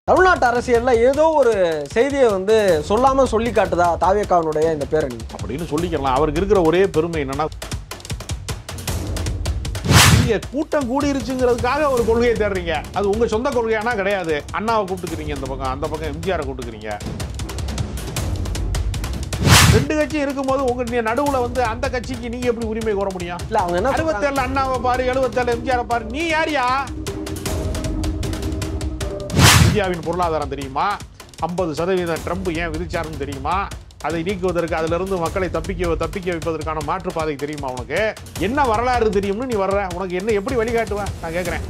தமிழ்நாட்டு அரசியல்ல ஏதோ ஒரு செய்தியை சொல்லாம சொல்லி காட்டுதா தாவேகாவுடைய இந்த பேரணி அப்படின்னு சொல்லிக்கலாம். அவருக்கு இருக்கிற ஒரே பெருமை என்னன்னா, நீங்க கூட்டம் கூடிருச்சுங்கிறதுக்காக ஒரு கொள்கையை தேடுறீங்க. அது உங்க சொந்த கொள்கையானா கிடையாது. அண்ணாவை கூப்பிட்டுக்கிறீங்க இந்த பக்கம், அந்த பக்கம் எம்ஜிஆரை கூப்பிட்டுக்கிறீங்க. ரெண்டு கட்சி இருக்கும்போது உங்க நடுவுல அந்த கட்சிக்கு நீங்க எப்படி உரிமை கோர முடியும்? இல்ல அவங்க என்ன 67 அண்ணாவை பாரு, 77 எம்ஜிஆரை பாரு, நீ யாரியா? இந்தியாவின் பொருளாதாரம் தெரியுமா? 50% ட்ரம்ப் ஏன் விதிச்சாருன்னு தெரியுமா? அதை நீக்குவதற்கு, அதிலிருந்து மக்களை தப்பிக்க வைப்பதற்கான மாற்றுப்பாதை தெரியுமா உனக்கு? என்ன வரலாறு தெரியும்னு நீ வர்ற, உனக்கு என்ன எப்படி வழிகாட்டுவேன் நான் கேட்கிறேன்.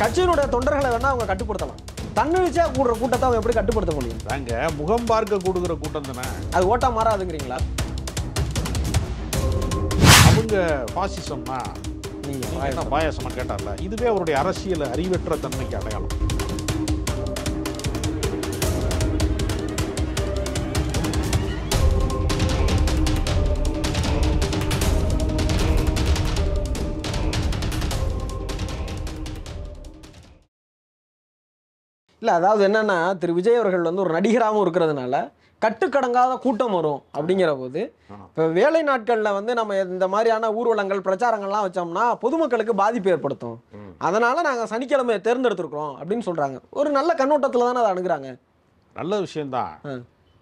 கட்சியினுடைய தொண்டர்களை வேணா அவங்க கட்டுப்படுத்தலாம். தன்னெழுச்சியா கூடுற கூட்டத்தை அவங்க எப்படி கட்டுப்படுத்த முடியும்? தாங்க முகம் பார்க்க கூடுகிற கூட்டம் தானே. அது ஓட்டா மாறாதுங்கிறீங்களா? அவங்க பாசிசம்னா நீங்க என்ன பாயாசமா கேட்டார்ல, இதுவே அவருடைய அரசியல் அறிவற்ற தன்மைக்கு அடையாளம். இல்ல அதாவது என்னன்னா, திரு விஜய் அவர்கள் ஒரு நடிகராகவும் இருக்கிறதுனால கட்டுக்கடங்காத கூட்டம் வரும் அப்படிங்கிற போது, இப்போ வேலை நாட்களில் நம்ம இந்த மாதிரியான ஊர்வலங்கள் பிரச்சாரங்கள்லாம் வச்சோம்னா பொதுமக்களுக்கு பாதிப்பு ஏற்படுத்தும். அதனால நாங்கள் சனிக்கிழமையை தேர்ந்தெடுத்திருக்கிறோம் அப்படின்னு சொல்றாங்க. ஒரு நல்ல கண்ணோட்டத்தில் தானே அதை அணுகுறாங்க. நல்ல விஷயம்தான்.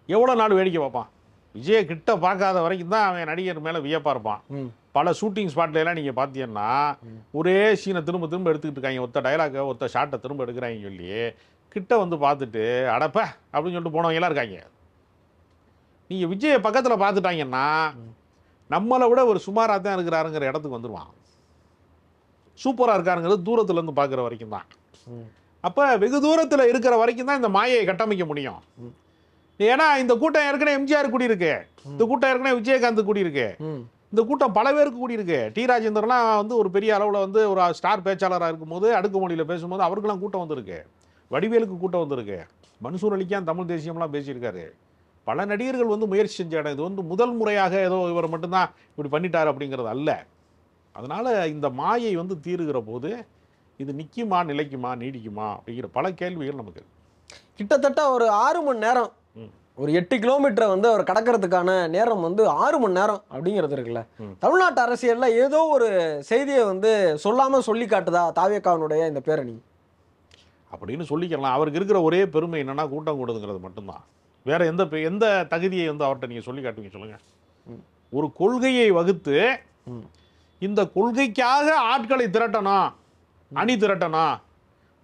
எவ்வளோ நாள் வேடிக்கை பார்ப்பான்? விஜய கிட்ட பார்க்காத வரைக்கும் தான் அவன் நடிகர் மேலே வியப்பாக இருப்பான். பல ஷூட்டிங் ஸ்பாட்ல எல்லாம் நீங்கள் பார்த்தீங்கன்னா ஒரே சீனை திரும்ப எடுத்துக்கிட்டு இருக்காங்க. ஒத்த டைலாக ஒத்த ஷாட்டை திரும்ப எடுக்கிறாங்க சொல்லி கிட்ட பார்த்துட்டு அடப்ப அப்படின்னு சொல்லிட்டு போனவங்க எல்லாம் இருக்காங்க. நீங்கள் விஜயை பக்கத்தில் பார்த்துட்டாங்கன்னா நம்மளை விட ஒரு சுமாராக தான் இருக்கிறாருங்கிற இடத்துக்கு வந்துடுவான். சூப்பராக இருக்காருங்கிறது தூரத்துலேருந்து பார்க்குற வரைக்கும் தான். அப்போ வெகு தூரத்தில் இருக்கிற வரைக்கும் தான் இந்த மாயையை கட்டமைக்க முடியும். ஏன்னா இந்த கூட்டம் ஏற்கனவே எம்ஜிஆர் கூடியிருக்கு, இந்த கூட்டம் ஏற்கனவே விஜயகாந்த் கூடியிருக்கு, இந்த கூட்டம் பல பேருக்கு கூடியிருக்கு. டி ராஜேந்திரன்லாம் ஒரு பெரிய அளவில் ஒரு ஸ்டார் பேச்சாளராக இருக்கும்போது அடுக்குமொழியில் பேசும்போது அவருக்கெல்லாம் கூட்டம் வந்திருக்கு. வடிவேலுக்கு கூட்டம் வந்திருக்கு. மன்சூர் அலிக்கான் தமிழ் தேசியம்லாம் பேசியிருக்காரு. பல நடிகர்கள் முயற்சி செஞ்ச இடம். இது முதல் முறையாக ஏதோ இவர் மட்டும்தான் இப்படி பண்ணிட்டார் அப்படிங்கிறது அல்ல. அதனால் இந்த மாயை தீருகிற போது இது நிற்குமா, நிலைக்குமா, நீடிக்குமா அப்படிங்கிற பல கேள்விகள் நமக்கு. கிட்டத்தட்ட ஒரு 6 மணி நேரம், ஒரு 8 கிலோமீட்டரை அவர் கடக்கிறதுக்கான நேரம் 6 மணி நேரம் அப்படிங்கிறது இருக்குல்ல. தமிழ்நாட்டு அரசியல்ல ஏதோ ஒரு செய்தியை சொல்லாம சொல்லி காட்டுதா தாவேகாவுடைய இந்த பேரணி அப்படின்னு சொல்லிக்கலாம். அவருக்கு இருக்கிற ஒரே பெருமை என்னன்னா கூட்டம் கூடுதுங்கிறது மட்டும்தான். வேற எந்த தகுதியை அவர்கிட்ட நீங்க சொல்லி காட்டுவீங்க சொல்லுங்க? ஒரு கொள்கையை வகுத்து இந்த கொள்கைக்காக ஆட்களை திரட்டணும், அணி திரட்டணும்.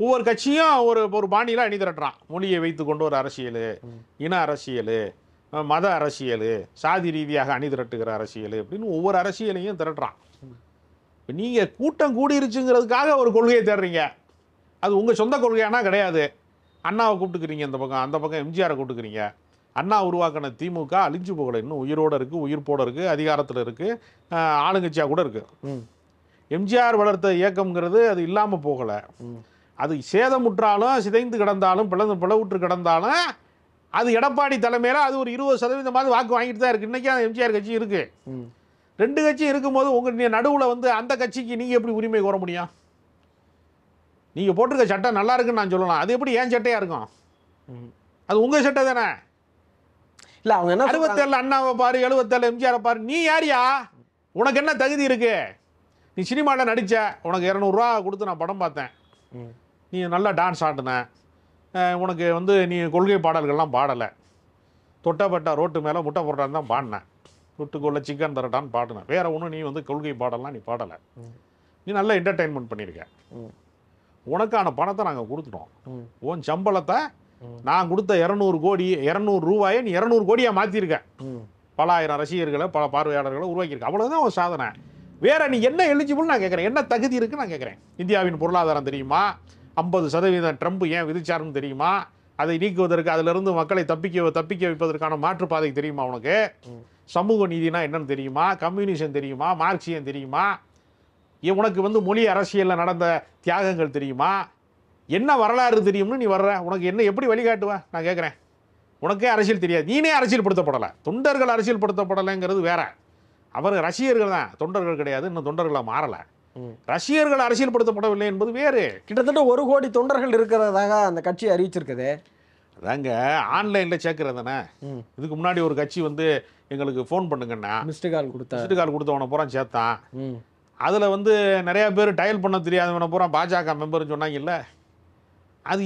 ஒவ்வொரு கட்சியும் ஒரு பாணியில் அணி திரட்டுறான். மொழியை வைத்து கொண்டு ஒரு அரசியல், இன அரசியல், மத அரசியல், சாதி ரீதியாக அணி திரட்டுகிற அரசியல் அப்படின்னு ஒவ்வொரு அரசியலையும் திரட்டுறான். இப்போ நீங்கள் கூட்டம் கூடிருச்சுங்கிறதுக்காக ஒரு கொள்கையை தேடுறீங்க. அது உங்கள் சொந்த கொள்கையானா கிடையாது. அண்ணாவை கூப்பிட்டுக்கிறீங்க இந்த பக்கம், அந்த பக்கம் எம்ஜிஆரை கூப்பிட்டுக்கிறீங்க. அண்ணா உருவாக்கின திமுக அழிஞ்சு போகலை, இன்னும் உயிரோடு இருக்குது, உயிர்ப்போடு இருக்குது, அதிகாரத்தில் இருக்குது, ஆளுங்கட்சியாக கூட இருக்குது. எம்ஜிஆர் வளர்த்த இயக்கம்ங்கிறது அது இல்லாமல் போகலை. அது சேதமுற்றாலும் சிதைந்து கிடந்தாலும் பிளவுற்று கிடந்தாலும் அது எடப்பாடி தலைமையில் அது ஒரு 20% வாக்கு வாங்கிட்டு தான் இருக்குது. இன்றைக்கி அந்த எம்ஜிஆர் கட்சி இருக்குது. ரெண்டு கட்சி இருக்கும்போது உங்கள் நடுவில் அந்த கட்சிக்கு நீங்கள் எப்படி உரிமை கோர முடியும்? நீங்கள் போட்டிருக்க சட்டம் நல்லா இருக்குன்னு நான் சொல்லலாம். அது எப்படி ஏன் சட்டையாக இருக்கும்? அது உங்கள் சட்டை தானே. இல்லை அவங்க என்ன 67 அண்ணாவை பாரு, 77 எம்ஜிஆரை பாரு, நீ யாரியா? உனக்கு என்ன தகுதி இருக்கு? நீ சினிமாவில் நடித்த, உனக்கு 200 ரூபா கொடுத்து நான் படம் பார்த்தேன், நீ நல்லா டான்ஸ் ஆடின, உனக்கு நீ கொள்கை பாடல்கள்லாம் பாடலை, தொட்டப்பட்ட ரோட்டு மேலே முட்டை போட்டான்னு தான் பாடினேன், தொட்டுக்குள்ள சிக்கன் தரட்டான்னு பாடினேன். வேற ஒன்றும் நீ கொள்கை பாடலாம் நீ பாடலை. நீ நல்லா என்டர்டெயின்மெண்ட் பண்ணியிருக்க. உனக்கான பணத்தை நாங்கள் கொடுத்துட்டோம். உன் சம்பளத்தை நான் கொடுத்த 200 கோடி 200 ரூபாயை நீ 200 கோடியாக மாற்றிருக்க. பல ஆயிரம் ரசிகர்களை, பல பார்வையாளர்களை உருவாக்கியிருக்க. அவ்வளோதான் ஒரு சாதனை. வேற நீ என்ன எலிஜிபிள் நான் கேட்குறேன், என்ன தகுதி இருக்குன்னு நான் கேட்குறேன். இந்தியாவின் பொருளாதாரம் தெரியுமா? 50% ட்ரம்ப் ஏன் விதிச்சாருன்னு தெரியுமா? அதை நீக்குவதற்கு, அதிலிருந்து மக்களை தப்பிக்க வைப்பதற்கான மாற்றுப்பாதை தெரியுமா உனக்கு? சமூக நீதினா என்னன்னு தெரியுமா? கம்யூனிசம் தெரியுமா? மார்க்சியம் தெரியுமா? உனக்கு மொழி அரசியலில் நடந்த தியாகங்கள் தெரியுமா? என்ன வரலாறு தெரியும்னு நீ வர்ற, உனக்கு என்ன எப்படி வழிகாட்டுவேன் நான் கேட்குறேன். உனக்கே அரசியல் தெரியாது, நீனே அரசியல்படுத்தப்படலை. தொண்டர்கள் அரசியல்படுத்தப்படலைங்கிறது வேற. அவர் ரசிகர்கள் தான், தொண்டர்கள் கிடையாது. இன்னும் தொண்டர்களை மாறலை. ரசிகர்கள் அரசியல்படுத்தப்படவில்லை என்பது வேறு. கிட்டத்தட்ட 1 கோடி தொண்டர்கள் இருக்கிறதாக அந்த கட்சி அறிவிச்சிருக்குது. அதாங்க ஆன்லைனில் சேர்க்கறதானே. இதுக்கு முன்னாடி ஒரு கட்சி வந்து எங்களுக்கு ஃபோன் பண்ணுங்கன்னா மிஸ்டு கால் கொடுத்தவனை பூரா சேர்த்தான். அதில் வந்து நிறையா பேர் டயல் பண்ண தெரியாதவனை பூரா பாஜக மெம்பர்னு சொன்னாங்கல்ல.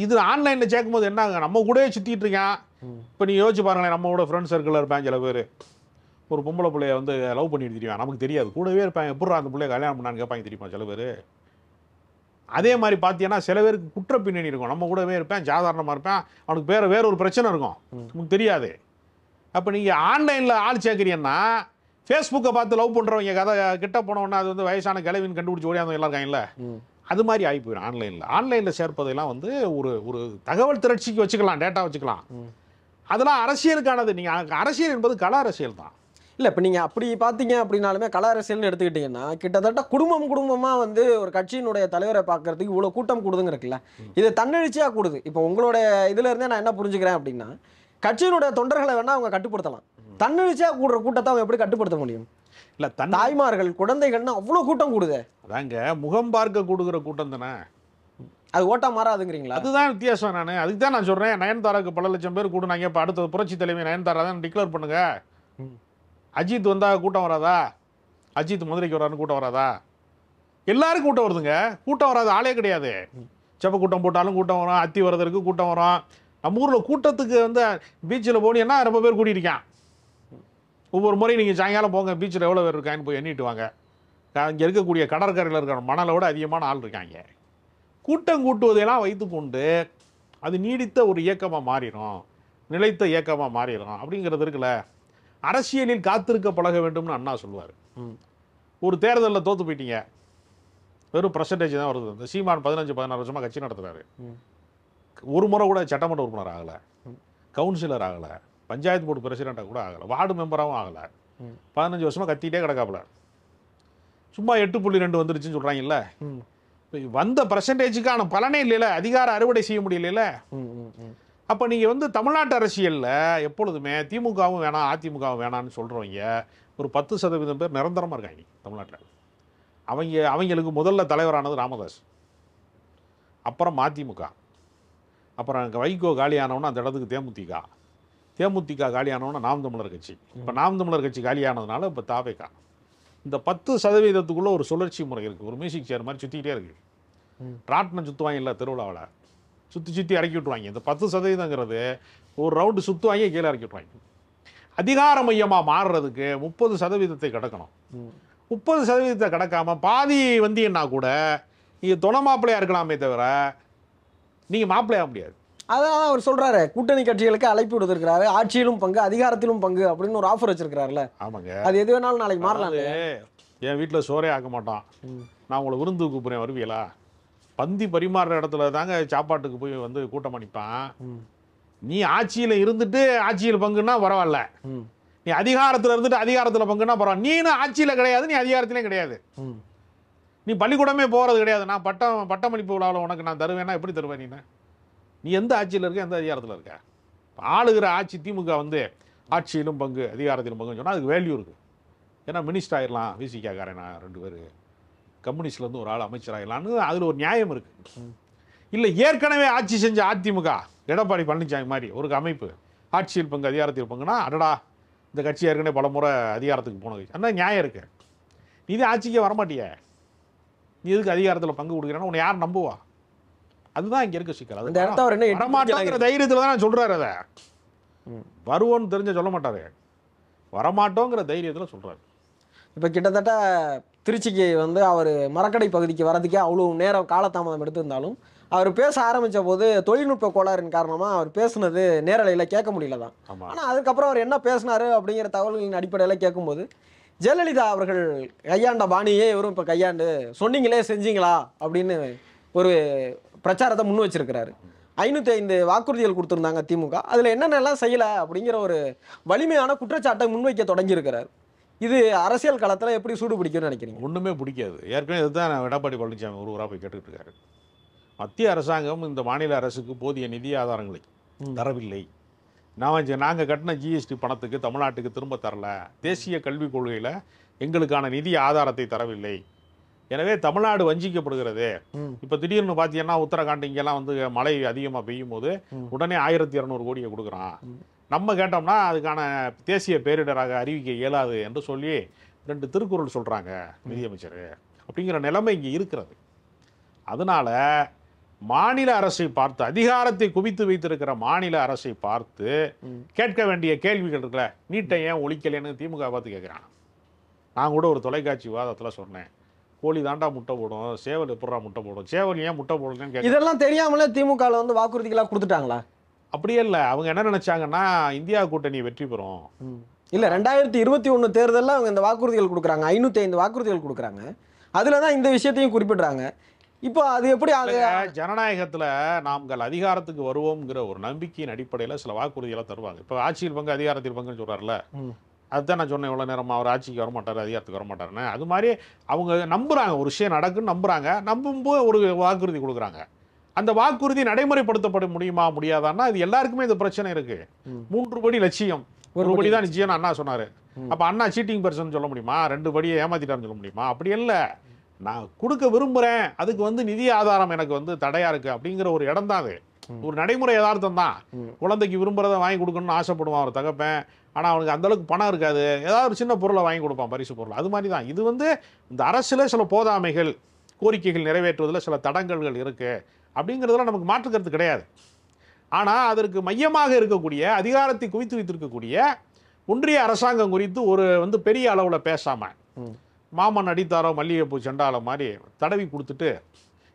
இது ஆன்லைனில் சேர்க்கும்போது என்ன ஆகும், நம்ம கூடவே சுற்றிட்டு இருக்கான். இப்போ நீ யோசிச்சு பாருங்களேன், நம்ம கூட ஃப்ரெண்ட் சர்க்கிளில் இருப்பாங்க சில பேர். ஒரு பொம்பளை பிள்ளைய வந்து லவ் பண்ணிட்டு தெரியும், நமக்கு தெரியாது, கூடவே இருப்பாங்க. எப்படா அந்த பிள்ளைய கல்யாணம் பண்ணான்னு கேட்பாங்க தெரியுமா சில பேர். அதே மாதிரி பார்த்தீங்கன்னா சில பேருக்கு குற்ற பின்னணி இருக்கும். நம்ம கூடவே இருப்பேன், சாதாரணமாக இருப்பேன், அவனுக்கு வேற ஒரு பிரச்சனை இருக்கும், நமக்கு தெரியாது. அப்போ நீங்கள் ஆன்லைனில் ஆள் சேர்க்குறீங்கன்னா ஃபேஸ்புக்கை பார்த்து லவ் பண்ணுறவங்க கதை கிட்ட போனோன்னா அது வந்து வயசான கிளவின்னு கண்டுபிடிச்சி ஓடியாந்தவங்க எல்லாம் இருக்காங்கல்ல, அது மாதிரி ஆகி போயிடும். ஆன்லைனில் சேர்ப்பதெல்லாம் வந்து ஒரு தகவல் திரட்சிக்கு வச்சுக்கலாம், டேட்டா வச்சுக்கலாம். அதெல்லாம் அரசியலுக்கானது. நீங்கள் அரசியல் என்பது கல அரசியல் தான். இல்லை, இப்போ நீங்கள் அப்படி பார்த்தீங்க அப்படின்னாலுமே கல அரசியல்னு எடுத்துக்கிட்டிங்கன்னா கிட்டத்தட்ட குடும்பமாக வந்து ஒரு கட்சியினுடைய தலைவரை பார்க்கறதுக்கு இவ்வளோ கூட்டம் கூடுதுங்க இருக்குல்ல, இது தன்னெழுச்சியாக கூடுது. இப்போ உங்களோட இதில் இருந்தே நான் என்ன புரிஞ்சுக்கிறேன் அப்படின்னா, கட்சியினுடைய தொண்டர்களை வேணால் அவங்க கட்டுப்படுத்தலாம், தன்னெழுச்சியாக கூடுற கூட்டத்தை அவங்க எப்படி கட்டுப்படுத்த முடியும்? இல்லை, தாய்மார்கள் குழந்தைகள்னு அவ்வளோ கூட்டம் கூடுது. அதாங்க முகம் பார்க்க கூடுகிற கூட்டம் தானே, அது ஓட்டா மாறாதுங்கிறீங்களா? அதுதான் வித்தியாசம். அதுக்கு தான் நான் சொல்கிறேன், நயன்தாராக்கு பல லட்சம் பேர் கூடுனாங்க. இப்போ அடுத்த புரட்சி தலைமை நயன்தாரா தான் டிக்ளேர் பண்ணுங்க. அஜித் வந்தால் கூட்டம் வராதா? அஜித் மதுரைக்கு வரான்னு கூட்டம் வராதா? எல்லாருக்கும் கூட்டம் வருதுங்க. கூட்டம் வராது ஆளே கிடையாது. செப்ப கூட்டம் போட்டாலும் கூட்டம் வரும், அத்தி வரதற்கு கூட்டம் வரும். நம்ம ஊரில் கூட்டத்துக்கு வந்து பீச்சில் போனீங்கன்னா ரொம்ப பேர் கூட்டியிருக்கான். ஒவ்வொரு முறையும் நீங்கள் சாயங்காலம் போங்க, பீச்சில் எவ்வளோ பேர் இருக்கான்னு போய் எண்ணிட்டு வாங்க. இங்கே இருக்கக்கூடிய கடற்கரையில் இருக்கிற மணலை விட அதிகமான ஆள் இருக்காங்க. கூட்டம் கூட்டுவதையெல்லாம் வைத்துக்கொண்டு அது நீடித்த ஒரு இயக்கமாக மாறிடும், நிலைத்த இயக்கமாக மாறிடும் அப்படிங்கிறது இருக்குல்ல. அரசியலில் காத்திருக்க பழக வேண்டும்னு அண்ணா சொல்லுவார். ஒரு தேர்தலில் தோற்று போயிட்டீங்க, வெறும் பர்சன்டேஜ் தான் வருது. இந்த சீமான் 15-16 வருஷமாக கட்சி நடத்துகிறாரு, ஒரு முறை கூட சட்டமன்ற உறுப்பினர் ஆகலை, கவுன்சிலர் ஆகலை, பஞ்சாயத்து போர்டு பிரசிடெண்ட்டாக கூட ஆகலை, வார்டு மெம்பராகவும் ஆகலை. 15 வருஷமாக கத்திகிட்டே கிடக்காப்புல. சும்மா 8.2 வந்துருச்சுன்னு சொல்கிறாங்கல்ல. வந்த பர்சன்டேஜுக்கான பலனே இல்லைல்ல, அதிகார அறுவடை செய்ய முடியல. அப்போ நீங்கள் வந்து தமிழ்நாட்டு அரசியலில் எப்பொழுதுமே திமுகவும் வேணாம் அதிமுகவும் வேணான்னு சொல்கிறவங்க ஒரு 10% பேர் நிரந்தரமாக இருக்காங்க தமிழ்நாட்டில். அவங்களுக்கு முதல்ல தலைவரானது ராமதாஸ், அப்புறம் மதிமுக, அப்புறம் வைகோ காலியானவொன்னே அந்த இடத்துக்கு தேமுதிக காலியானவொன்னே நாம் தமிழர் கட்சி, இப்போ நாம் தமிழர் கட்சி காலியானதுனால இப்போ தாவேகா. இந்த 10%க்குள்ளே ஒரு சுழற்சி முறை இருக்குது. ஒரு மியூசிக் சேர் மாதிரி சுற்றிக்கிட்டே இருக்குது. ராட்டினம் சுற்றுவாங்க இல்லை திருவிழாவில், சுற்றி இறக்கி விட்டுருவாங்க. இந்த 10%ங்கிறது ஒரு ரவுண்டு சுற்றுவாங்க, கீழே இறக்கி விட்டுருவாங்க. அதிகார மையமாக மாறுறதுக்கு 30% கிடக்கணும். 30% கிடக்காம பாதி வந்தீங்கன்னா கூட நீங்கள் துணை மாப்பிள்ளையாக இருக்கலாமே தவிர நீங்கள் மாப்பிள்ளையாக முடியாது. அதான் அவர் சொல்கிறாரு, கூட்டணி கட்சிகளுக்கு அழைப்பு விடுத்திருக்கிறாரு, ஆட்சியிலும் பங்கு அதிகாரத்திலும் பங்கு அப்படின்னு ஒரு ஆஃபர் வச்சிருக்கிறாருல. ஆமாங்க, அது எது வேணாலும் நாளைக்கு மாறலாம். என் வீட்டில் சோறே ஆக்க மாட்டான், நான் உங்களை விருந்து கூப்பிட்றேன் வருவீங்களா? பந்தி பரிமாறுற இடத்துல தாங்க சாப்பாட்டுக்கு போய் வந்து கூட்டம் அணிப்பான். நீ ஆட்சியில் இருந்துட்டு ஆட்சியில் பங்குன்னா பரவாயில்ல, நீ அதிகாரத்தில் இருந்துட்டு அதிகாரத்தில் பங்குன்னா பரவாயில்ல. நீனு ஆட்சியில் கிடையாது, நீ அதிகாரத்திலையும் கிடையாது, நீ பள்ளிக்கூடமே போகிறது கிடையாது. நான் பட்டமளிப்பு விழாவில் உனக்கு நான் தருவேன்னா எப்படி தருவேன்? நீ எந்த ஆட்சியில் இருக்க, எந்த அதிகாரத்தில் இருக்க? ஆளுகிற ஆட்சி திமுக வந்து ஆட்சியிலும் பங்கு அதிகாரத்திலும் பங்குன்னு சொன்னால் அதுக்கு வேல்யூ இருக்குது. ஏன்னா மினிஸ்டர் ஆகிடலாம், விசிகாக்காரன் 2 பேர், கம்யூனிஸ்ட்லேருந்து ஒரு ஆள் அமைச்சராகலான்னு அதில் ஒரு நியாயம் இருக்குது. இல்லை ஏற்கனவே ஆட்சி செஞ்ச அதிமுக எடப்பாடி பழனிசாமி மாதிரி ஒரு அமைப்பு ஆட்சியில் பங்கு அதிகாரத்தில் பங்குனா, அடடா இந்த கட்சி ஏற்கனவே பல முறை அதிகாரத்துக்கு போனது, ஆனால் நியாயம் இருக்குது. நீ இது ஆட்சிக்கே வரமாட்டிய, நீ எதுக்கு அதிகாரத்தில் பங்கு கொடுக்குறேன்னா உன்னை யார் நம்புவா? அதுதான் இங்கே இருக்க சிக்கல். அது வரமாட்டோங்கிற தைரியத்தில் தான் நான் சொல்கிறாரு. அதை வருவோன்னு தெரிஞ்ச சொல்ல மாட்டாரு, வரமாட்டோங்கிற தைரியத்தில் சொல்கிறாரு. இப்போ கிட்டத்தட்ட திருச்சிக்கு வந்து அவர் மரக்கடை பகுதிக்கு வரதுக்கே அவ்வளோ நேரம் காலதாமதம் எடுத்திருந்தாலும் அவர் பேச ஆரம்பித்த போது தொழில்நுட்ப கோளாறின் காரணமாக அவர் பேசுனது நேரலையில் கேட்க முடியல தான். ஆனால் அதுக்கப்புறம் அவர் என்ன பேசினாரு அப்படிங்கிற தகவல்களின் அடிப்படையில் கேட்கும்போது ஜெயலலிதா அவர்கள் கையாண்ட பாணியே இவரும் இப்போ கையாண்டு சொன்னீங்களே செஞ்சீங்களா அப்படின்னு ஒரு பிரச்சாரத்தை முன் வச்சிருக்கிறாரு. 505 வாக்குறுதிகள் கொடுத்துருந்தாங்க திமுக, அதில் என்னென்னலாம் செய்யலை அப்படிங்கிற ஒரு வலிமையான குற்றச்சாட்டை முன்வைக்க தொடங்கியிருக்கிறார். இது அரசியல் களத்தில் எப்படி சூடு பிடிக்கும்னு நினைக்கிறீங்க? ஒன்றுமே பிடிக்காது. ஏற்கனவே இதுதான் எடப்பாடி பழனிசாமி ஒரு ஊராக போய் கேட்டுக்கிட்டு இருக்காரு. மத்திய அரசாங்கம் இந்த மாநில அரசுக்கு போதிய நிதி ஆதாரங்களை தரவில்லை, நாங்கள் கட்டின ஜிஎஸ்டி பணத்துக்கு தமிழ்நாட்டுக்கு திரும்ப தரல, தேசிய கல்விக் கொள்கையில் எங்களுக்கான நிதி ஆதாரத்தை தரவில்லை, எனவே தமிழ்நாடு வஞ்சிக்கப்படுகிறது. ம். இப்போ திடீர்னு பார்த்தீங்கன்னா உத்தரகாண்ட் இங்கெல்லாம் வந்து மழை அதிகமாக பெய்யும் போது உடனே 1200 கோடியை கொடுக்குறான். நம்ம கேட்டோம்னா அதுக்கான தேசிய பேரிடராக அறிவிக்க இயலாது என்று சொல்லி 2 திருக்குறள் சொல்கிறாங்க நிதியமைச்சர். அப்படிங்கிற நிலைமை இங்கே இருக்கிறது. அதனால மாநில அரசை பார்த்து, அதிகாரத்தை குவித்து வைத்திருக்கிற மாநில அரசை பார்த்து கேட்க வேண்டிய கேள்விகள் இருக்குல்ல, நீட்டை ஏன் ஒழிக்கலைன்னு திமுக பார்த்து கேட்குறான். நான் கூட ஒரு தொலைக்காட்சி விவாதத்தில் சொன்னேன், கோழி தாண்டா முட்டை போடும், சேவல் எப்படா முட்டை போடும், சேவல் ஏன் முட்டை போடுங்கன்னு கேட்க. இதெல்லாம் தெரியாமலே திமுகவில் வந்து வாக்குறுதிகளாக கொடுத்துட்டாங்களா? அப்படியே இல்லை, அவங்க என்ன நினைச்சாங்கன்னா இந்தியா கூட்டணி வெற்றி பெறும். இல்லை, 2021 தேர்தலில் அவங்க இந்த வாக்குறுதிகள் கொடுக்குறாங்க, 505 வாக்குறுதிகள் கொடுக்குறாங்க. அதில் தான் இந்த விஷயத்தையும் குறிப்பிடுறாங்க. இப்போ அது எப்படி ஜனநாயகத்தில் நாங்கள் அதிகாரத்துக்கு வருவோம்ங்கிற ஒரு நம்பிக்கையின் அடிப்படையில் சில வாக்குறுதிகளை தருவாங்க. இப்போ ஆட்சியில் பங்கு அதிகாரத்தில் பங்குன்னு சொல்கிறார்ல, அதுதான் நான் சொன்னேன் இவ்வளோ நேரமாக, அவர் ஆட்சிக்கு வரமாட்டார் அதிகாரத்துக்கு வரமாட்டாருன்னு. அது மாதிரி அவங்க நம்புகிறாங்க, ஒரு விஷயம் நடக்குன்னு நம்புகிறாங்க, நம்பும்போது ஒரு வாக்குறுதி கொடுக்குறாங்க. அந்த வாக்குறுதி நடைமுறைப்படுத்தப்பட முடியுமா முடியாதான்னா இது எல்லாருக்குமே இந்த பிரச்சனை இருக்கு. 3 படி லட்சியம், ஒரு படி தான் நிச்சயம் அண்ணா சொன்னார். அப்போ அண்ணா சீட்டிங் பர்சன் சொல்ல முடியுமா? 2 படியை ஏமாத்திட்டாருன்னு சொல்ல முடியுமா? அப்படி இல்லை, நான் கொடுக்க விரும்புகிறேன், அதுக்கு வந்து நிதி ஆதாரம் எனக்கு வந்து தடையா இருக்கு அப்படிங்கிற ஒரு இடம் தான் அது. ஒரு நடைமுறை யதார்த்தம் தான். குழந்தைக்கு விரும்புறதை வாங்கி கொடுக்கணும்னு ஆசைப்படுவான் ஒரு தகப்பன், ஆனால் அவனுக்கு அந்த அளவுக்கு பணம் இருக்காது, ஏதாவது ஒரு சின்ன பொருளை வாங்கி கொடுப்பான், பரிசு பொருள். அது மாதிரி தான் இது வந்து இந்த அரசில் சில போதாமைகள், கோரிக்கைகள் நிறைவேற்றுவதில் சில தடங்கல்கள் இருக்கு அப்படிங்கிறதுல நமக்கு மாற்றுக்கிறது கிடையாது. ஆனால் அதற்கு மையமாக இருக்கக்கூடிய, அதிகாரத்தை குவித்து வைத்திருக்கக்கூடிய ஒன்றிய அரசாங்கம் குறித்து ஒரு வந்து பெரிய அளவில் பேசாமல், மாமன் அடித்தாரோ மல்லிகைப்பூ செண்டால மாதிரி தடவி கொடுத்துட்டு,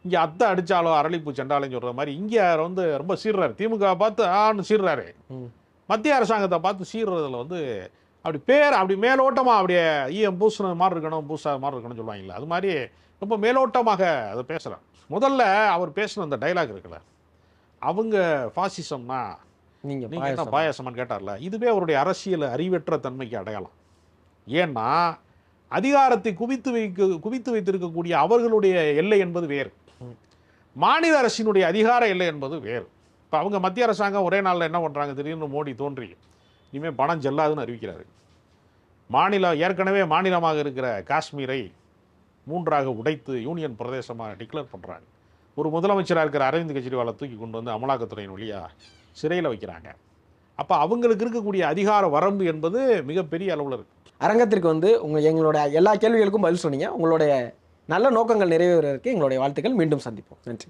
இங்கே அத்தை அடித்தாலோ அரளிப்பூ செண்டாலன்னு சொல்கிற மாதிரி இங்கே வந்து ரொம்ப சீர்றாரு. திமுக பார்த்து ஆன்னு சீர்றாரு, மத்திய அரசாங்கத்தை பார்த்து சீர்றதுல வந்து அப்படி மேலோட்டமாக அப்படியே ஈயம் பூசுன மாதிரி இருக்கணும், பூசாத மாதிரி இருக்கணும்னு சொல்லுவாங்களே, அது மாதிரி ரொம்ப மேலோட்டமாக அதை பேசுகிறார். முதல்ல அவர் பேசின அந்த டைலாக் இருக்குல்ல, அவங்க பாசிசம்னா நீங்கள் என்ன பாயாசமான்னு கேட்டார்ல, இதுவே அவருடைய அரசியல் அறிவற்ற தன்மைக்கு அடையாளம். ஏன்னா அதிகாரத்தை குவித்து வைத்திருக்கக்கூடிய அவர்களுடைய எல்லை என்பது வேறு, மாநில அரசினுடைய அதிகார எல்லை என்பது வேறு. இப்போ அவங்க மத்திய அரசாங்கம் ஒரே நாளில் என்ன பண்ணுறாங்க, திடீர்னு மோடி தோன்றி இனிமேல் பணம் செல்லாதுன்னு அறிவிக்கிறாரு. ஏற்கனவே மாநிலமாக இருக்கிற காஷ்மீரை 3ஆக உடைத்து யூனியன் பிரதேசமாக டிக்ளேர் பண்ணுறாங்க. ஒரு முதலமைச்சராக இருக்கிற அரவிந்த் கெஜ்ரிவாலை தூக்கி கொண்டு வந்து அமலாக்கத்துறையின் வழியாக சிறையில் வைக்கிறாங்க. அப்போ அவங்களுக்கு இருக்கக்கூடிய அதிகார வரம்பு என்பது மிகப்பெரிய அளவில் இருக்குது. அரங்கத்திற்கு வந்து எங்களோட எல்லா கேள்விகளுக்கும் பதில் சொன்னீங்க. உங்களுடைய நல்ல நோக்கங்கள் நிறைவேறதற்கு எங்களுடைய வாழ்த்துக்கள். மீண்டும் சந்திப்போம். நன்றி.